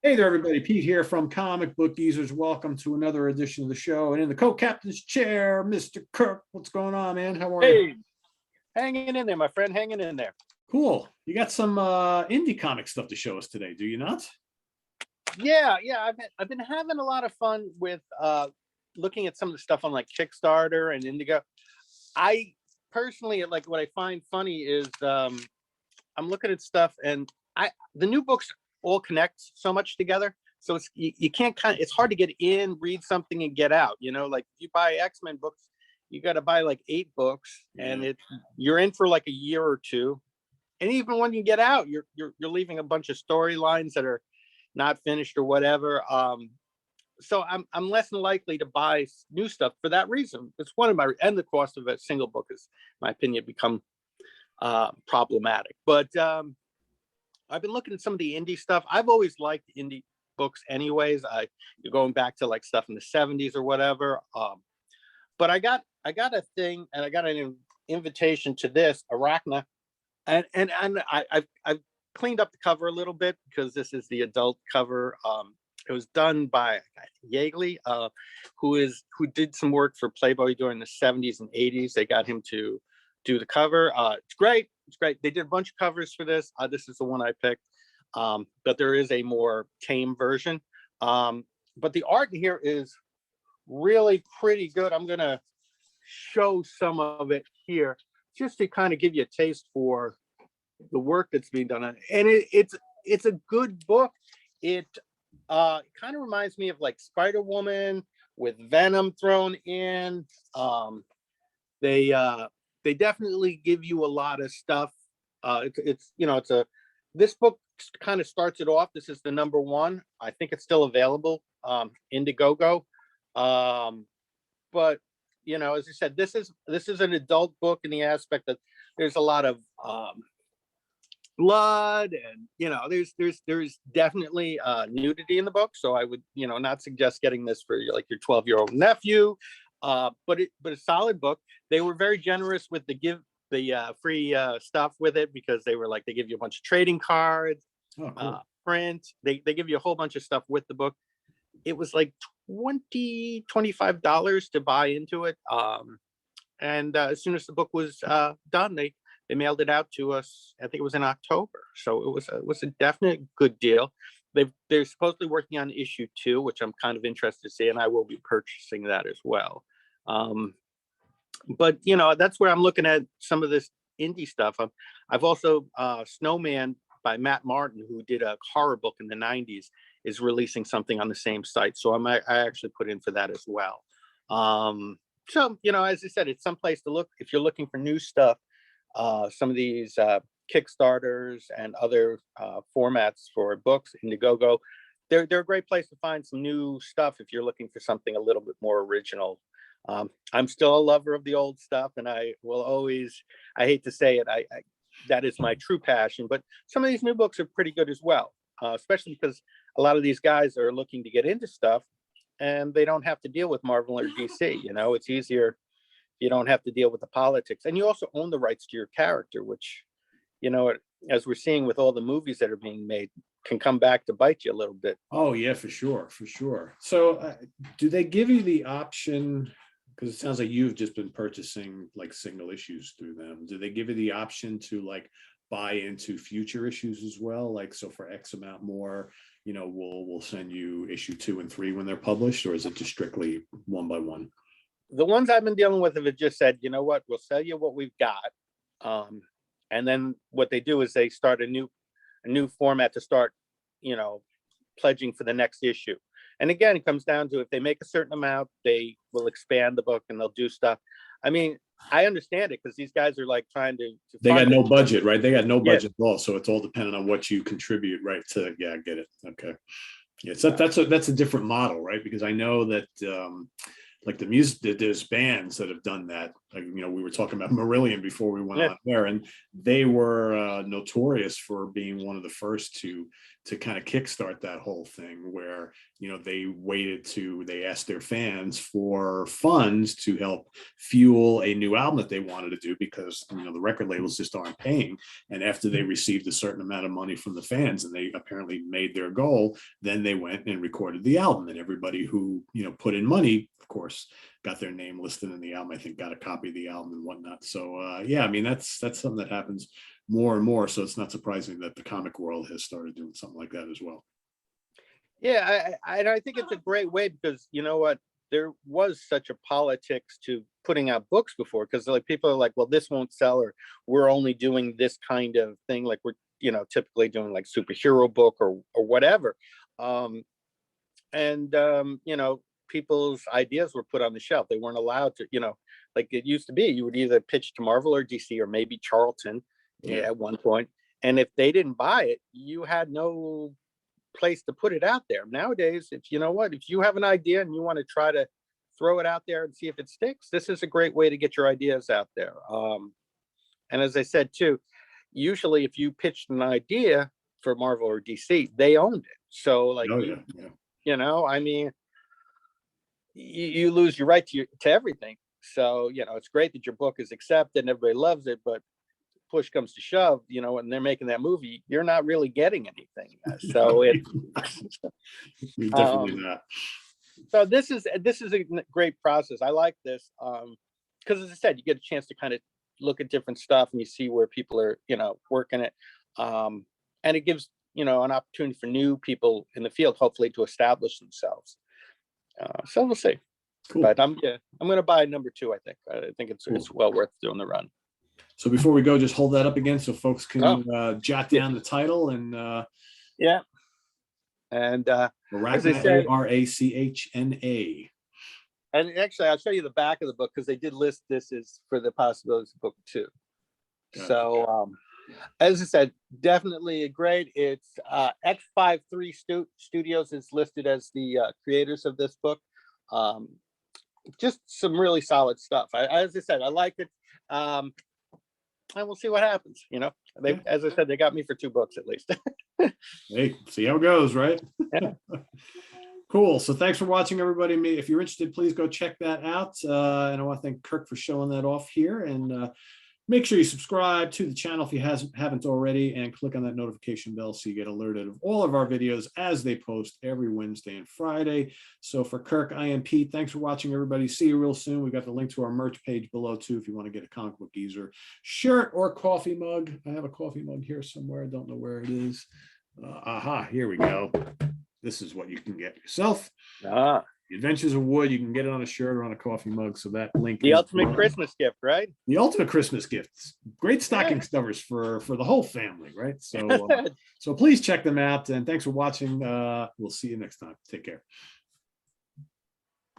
Hey there, everybody. Pete here from Comic Book Geezers. Welcome to another edition of the show. And in the co-captain's chair, Mr. Kirk. What's going on, man? How are you? Hey, hanging in there, my friend, hanging in there. Cool. You got some indie comic stuff to show us today, do you not? Yeah. I've been having a lot of fun with looking at some of the stuff on like Kickstarter and Indigo. I personally like what I find funny is I'm looking at stuff and the new books all connect so much together. So you can't it's hard to get in, read something and get out. You know, like if you buy X-Men books, you got to buy like 8 books, and you're in for like a year or two. And even when you get out, you're leaving a bunch of storylines that are not finished or whatever. So I'm less than likely to buy new stuff for that reason. It's one of my, and the cost of a single book is, in my opinion, become problematic. But I've been looking at some of the indie stuff. I've always liked indie books anyways. You're going back to like stuff in the 70s or whatever. But I got a thing, and I got an invitation to this Arachna, and I've cleaned up the cover a little bit because this is the adult cover. It was done by Yeagley, who did some work for Playboy during the 70s and 80s. They got him to do the cover. It's great. It's great. They did a bunch of covers for this. This is the one I picked. But there is a more tame version. But the art here is really pretty good. I'm gonna show some of it here just to kind of give you a taste for the work that's being done on it. And it's a good book. It kind of reminds me of like Spider-Woman with Venom thrown in. They definitely give you a lot of stuff. This book kind of starts it off. This is the number one. I think it's still available, Indiegogo. But as I said, this is an adult book in the aspect that there's a lot of blood, and there's definitely nudity in the book. So I would not suggest getting this for like your 12-year-old nephew. But a solid book. They were very generous with the free stuff with it, because they were like, they give you a bunch of trading cards, cool. Print. They give you a whole bunch of stuff with the book. It was like $25 to buy into it. And as soon as the book was done, they mailed it out to us. I think it was in October. So it was a definite good deal. They're supposedly working on issue 2, which I'm kind of interested to see, and I will be purchasing that as well. But that's where I'm looking at some of this indie stuff. I've also Snowman by Matt Martin, who did a horror book in the 90s, is releasing something on the same site. So I actually put in for that as well. So as I said, it's someplace to look if you're looking for new stuff. Some of these Kickstarters and other formats for books, Indiegogo, they're a great place to find some new stuff if you're looking for something a little bit more original. I'm still a lover of the old stuff, and I will always, I hate to say it, I that is my true passion. But some of these new books are pretty good as well, especially because a lot of these guys are looking to get into stuff, and they don't have to deal with Marvel or DC. It's easier. You don't have to deal with the politics, and you also own the rights to your character, which, as we're seeing with all the movies that are being made, can come back to bite you a little bit. Oh yeah, for sure. So do they give you the option, because it sounds like you've just been purchasing like single issues through them, do they give you the option to like buy into future issues as well? Like, so for X amount more, we'll send you issue 2 and 3 when they're published, or is it just strictly one by one? The ones I've been dealing with have just said, what, we'll sell you what we've got. And then what they do is they start a new format to start, pledging for the next issue. And again, it comes down to, if they make a certain amount, they will expand the book and they'll do stuff. I mean, I understand it, because these guys are like trying to they got no budget, right? They got no budget at all. So it's all dependent on what you contribute, right? To get it. Okay. Yeah, so that's a different model, right? Because I know that like the music, there's bands that have done that we were talking about Marillion before we went Yeah. on there, and they were notorious for being one of the first to kind of kickstart that whole thing, where they asked their fans for funds to help fuel a new album that they wanted to do, because the record labels just aren't paying. And after they received a certain amount of money from the fans, and they apparently made their goal, then they went and recorded the album, and everybody who put in money, of course, got their name listed in the album. I think got a copy of the album and whatnot. So yeah, I mean, that's something that happens more and more. So it's not surprising that the comic world has started doing something like that as well. Yeah, I think it's a great way, because you know what, there was such a politics to putting out books before, because like people are like, well, this won't sell, or we're only doing this kind of thing, like we're typically doing like superhero book or whatever, and people's ideas were put on the shelf. They weren't allowed to, like it used to be, you would either pitch to Marvel or DC or maybe Charlton at one point, and if they didn't buy it, you had no place to put it out there. Nowadays, if you have an idea and you want to try to throw it out there and see if it sticks, this is a great way to get your ideas out there. And as I said too, usually if you pitched an idea for Marvel or DC, they owned it. So like, I mean, you lose your right to everything. So it's great that your book is accepted and everybody loves it, but push comes to shove, when they're making that movie, you're not really getting anything. So it's definitely not. So this is a great process. I like this because, as I said, you get a chance to kind of look at different stuff and you see where people are, working it, and it gives an opportunity for new people in the field, hopefully, to establish themselves. So we'll see. Cool. But I'm going to buy number 2. I think it's well worth doing the run. So before we go, just hold that up again so folks can jot down the title and and Arachna, Arachna. And actually, I'll show you the back of the book, because they did list this as for the possibilities of book 2. Gotcha. So as I said, definitely great. It's X53 Studios is listed as the creators of this book. Just some really solid stuff. As I said, I like it. And we'll see what happens. As I said, they got me for 2 books at least. Hey, see how it goes, right? Yeah. Cool. So thanks for watching, everybody. If you're interested, please go check that out. And I want to thank Kirk for showing that off here. And make sure you subscribe to the channel if you haven't already, and click on that notification bell so you get alerted of all of our videos as they post every Wednesday and Friday. So for Kirk, I am Pete. Thanks for watching, everybody. See you real soon. We've got the link to our merch page below too if you want to get a comic book geezer shirt or coffee mug. I have a coffee mug here somewhere. I don't know where it is. Here we go. This is what you can get yourself. The Adventures of Wood. You can get it on a shirt or on a coffee mug. So that link. The ultimate Christmas gift, right? The ultimate Christmas gifts. Great stocking stuffers for the whole family, right? So so please check them out. And thanks for watching. We'll see you next time. Take care.